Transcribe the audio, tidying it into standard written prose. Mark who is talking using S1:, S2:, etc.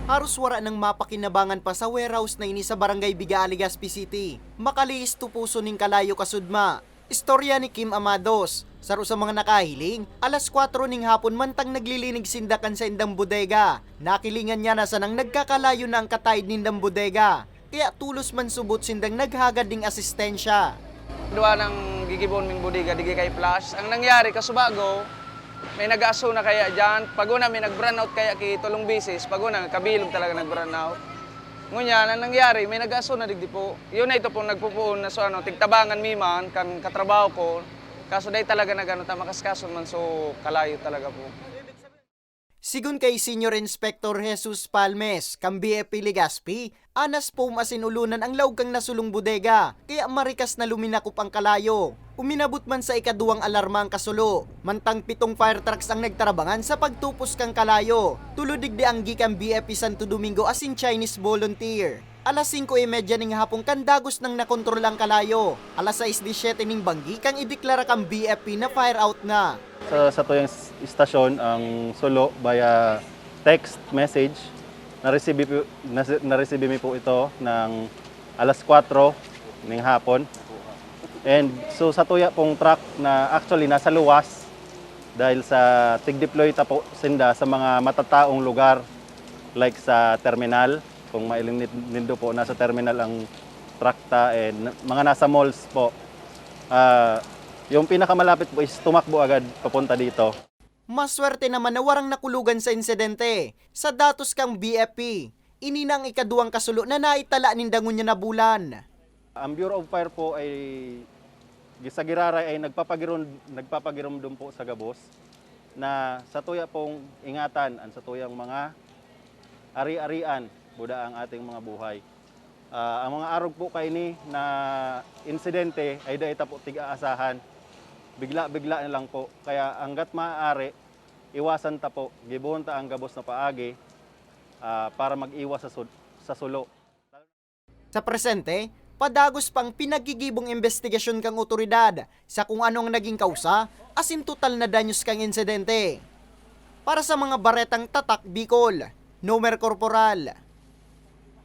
S1: Haros wara ng mapakinabangan pa sa warehouse na ini sa barangay Biga, Legazpi City. Makaliis to puso ning kalayo kasudma. Istorya ni Kim Amados. Saro sa mga nakahiling, alas 4 ning hapon mantang naglilinig sindakan sa indang bodega. Nakilingan niya na sanang nagkakalayo na ang kataid nindang bodega. Kaya tulos man subot sindang naghagad ding asistensya.
S2: Duwa ng gigibon ming bodega, digi kay flash. Ang nangyari, kasubago, may nag-aso na kaya dyan. Paguna may nag-burnout kaya ki tulong bisis. Paguna kabilog talaga nag-burnout. Ngunya, ang nangyari, may nag-aso na digdi po. Yun na ito po nagpupuon na so tigtabangan mi man, kan katrabaho ko. Kaso day talaga makaskason man so kalayo talaga po.
S1: Sigun kay Senior Inspector Jesus Palmes, kang BFP Legazpi, anas po masinulunan ang lawg kang nasulong bodega, kaya marikas na luminakop ang kalayo. Uminabot man sa ikaduwang alarma ang kasulo, mantang 7 fire trucks ang nagtarabangan sa pagtupos kang kalayo. Tuludigdi ang gikang BFP Santo Domingo as in Chinese volunteer. Alas 5:30 ning hapong kandagos nang nakontrol ang kalayo. Alas 6:17 ning banggi kang ideklara kang BFP na fire out na.
S3: Sa tuyang istasyon, ang sulo via text message, na-receive mi po ito ng alas 4 ng hapon. And so sa tuya pong truck na actually nasa luwas dahil sa tig-deploy ta po sinda sa mga matataong lugar like sa terminal, kung mailing nindo po nasa terminal ang truck ta and mga nasa malls po. Yung pinakamalapit po is tumakbo agad papunta dito.
S1: Maswerte naman na warang nakulugan sa insidente. Sa datos kang BFP, ini nang ikaduwang kasulo na naitala nindangon niya na bulan.
S3: Ang Bureau of Fire po ay sa Giraray ay nagpapagirom doon po sa Gabos na sa tuya pong ingatan ang sa tuyang mga ari-arian buda ang ating mga buhay. Ang mga arog po kay ni na insidente ay daita po tig-aasahan. Bigla-bigla na lang po. Kaya hanggat maaari, iwasan ta po. Gibuhon ta ang gabos na paagi para mag-iwas sa sulo.
S1: Sa presente, padagos pang pinagigibong investigasyon kang otoridad sa kung anong naging kausa asin total na danyos kang insidente. Para sa mga baretang tatak Bicol, Nomer Corporal.